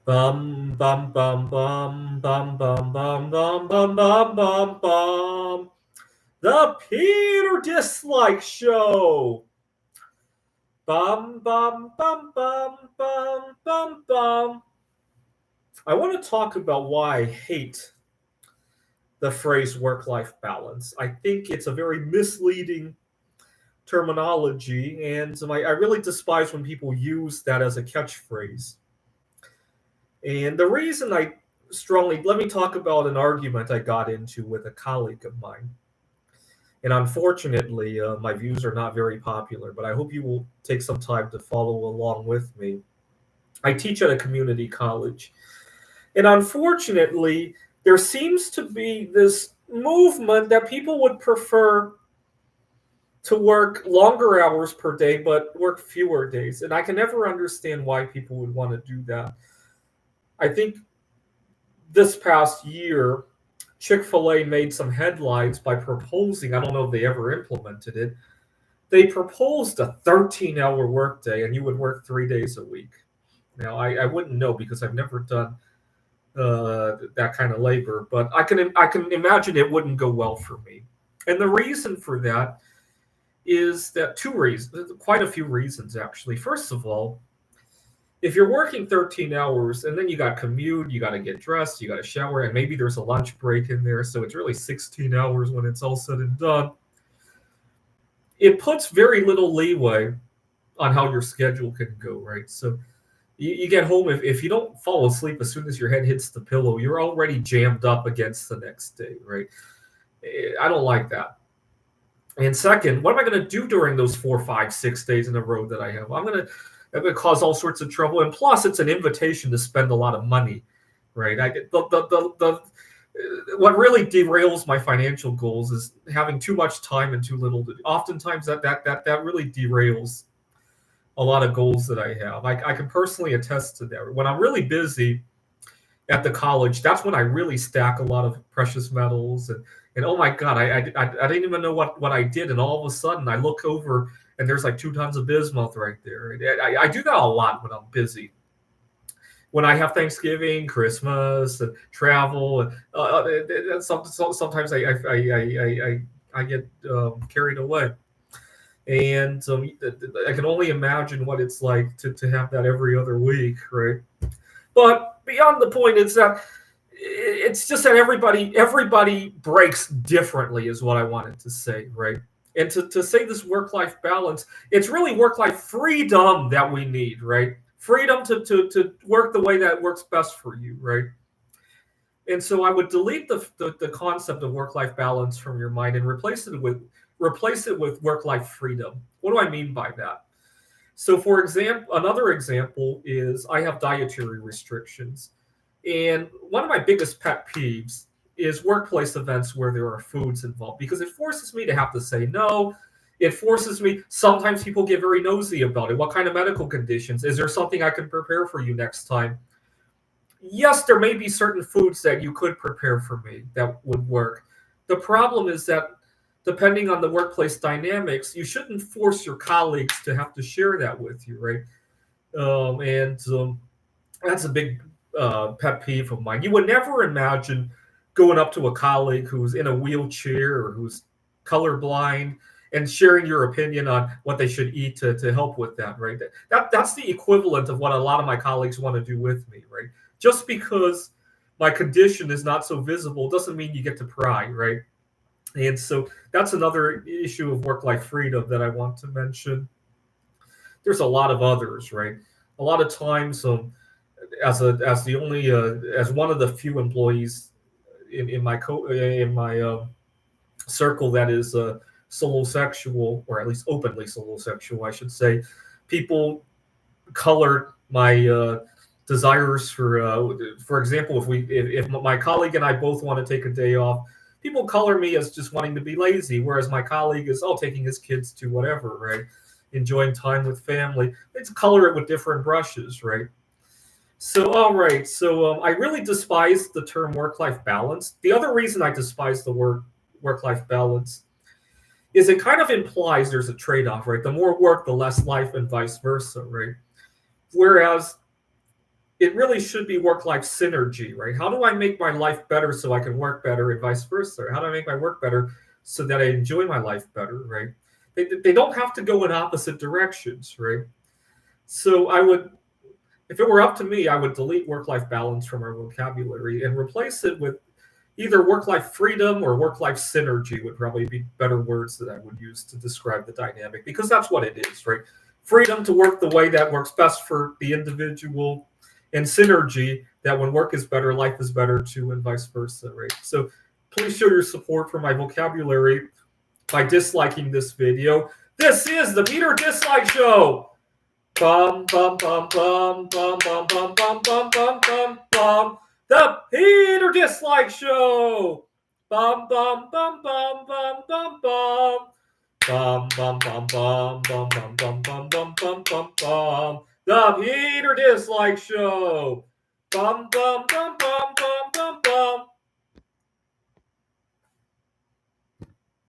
Bum bum bum bum bum bum bum bum bum bum bum bum. The Peter Dislike Show. Bum bum bum bum bum bum bum. I want to talk about why I hate the phrase work-life balance. I think it's a very misleading terminology, and I really despise when people use that as a catchphrase. And the reason I strongly let me talk about an argument I got into with a colleague of mine. And unfortunately, my views are not very popular, but I hope you will take some time to follow along with me. I teach at a community college, and unfortunately, there seems to be this movement that people would prefer to work longer hours per day, but work fewer days. And I can never understand why people would want to do that. I think this past year, Chick-fil-A made some headlines by proposing, I don't know if they ever implemented it, they proposed a 13-hour workday and you would work 3 days a week. Now, I wouldn't know because I've never done that kind of labor, but I can imagine it wouldn't go well for me. And the reason for that is that two reasons, quite a few reasons actually. First of all, if you're working 13 hours and then you got commute, you got to get dressed, you got to shower, and maybe there's a lunch break in there, so it's really 16 hours when it's all said and done. It puts very little leeway on how your schedule can go, right? So you get home, if you don't fall asleep as soon as your head hits the pillow, you're already jammed up against the next day, right? I don't like that. And second, what am I going to do during those 4, 5, 6 days in a row that I have? I'm going to cause all sorts of trouble. And plus, it's an invitation to spend a lot of money, right? I get what really derails my financial goals is having too much time and too little to do. Oftentimes, that really derails a lot of goals that I have. I can personally attest to that. When I'm really busy at the college, that's when I really stack a lot of precious metals and oh my god, I didn't even know what I did, and all of a sudden I look over and there's like 2 tons of bismuth right there. I do that a lot when I'm busy. When I have Thanksgiving, Christmas, and travel, and sometimes I get carried away, and I can only imagine what it's like to have that every other week, right? But beyond the point is that it's just that everybody breaks differently is what I wanted to say, right? And to say this work-life balance, it's really work-life freedom that we need, right? Freedom to work the way that works best for you, right? And so I would delete the concept of work-life balance from your mind and replace it with work-life freedom. What do I mean by that? So, for example, another example is I have dietary restrictions. And one of my biggest pet peeves is workplace events where there are foods involved because it forces me to have to say no. It forces me, sometimes people get very nosy about it. What kind of medical conditions? Is there something I can prepare for you next time? Yes, there may be certain foods that you could prepare for me that would work. The problem is that depending on the workplace dynamics, you shouldn't force your colleagues to have to share that with you, right? And That's a big pet peeve of mine. You would never imagine going up to a colleague who's in a wheelchair or who's colorblind and sharing your opinion on what they should eat to help with that, right? That's the equivalent of what a lot of my colleagues want to do with me, right? Just because my condition is not so visible doesn't mean you get to pry, right? And so that's another issue of work-life freedom that I want to mention. There's a lot of others, right? A lot of times, as the only as one of the few employees in my circle that is solo sexual, or at least openly solo sexual, I should say, people color my desires for example, if my colleague and I both want to take a day off, people color me as just wanting to be lazy, whereas my colleague is taking his kids to whatever, right? Enjoying time with family. Let's color it with different brushes, right? So, all right. So, I really despise the term work-life balance. The other reason I despise the word work-life balance is it kind of implies there's a trade-off, right? The more work, the less life, and vice versa, right? Whereas it really should be work-life synergy, right? How do I make my life better so I can work better and vice versa? How do I make my work better so that I enjoy my life better, right? They don't have to go in opposite directions, right? So I would, if it were up to me, I would delete work-life balance from our vocabulary and replace it with either work-life freedom or work-life synergy would probably be better words that I would use to describe the dynamic, because that's what it is, right? Freedom to work the way that works best for the individual, and synergy that when work is better, life is better too, and vice versa, right? So please show your support for my vocabulary by disliking this video. This is the Peter Dislike Show. Bum bum bum bum bum bum bum bum bum bum bum bum. The Peter Dislike Show. Bum bum bum bum bum bum bum. Bum bum bum bum bum bum bum bum bum bum bum bum. The Peter Dislike Show. Bum bum bum bum bum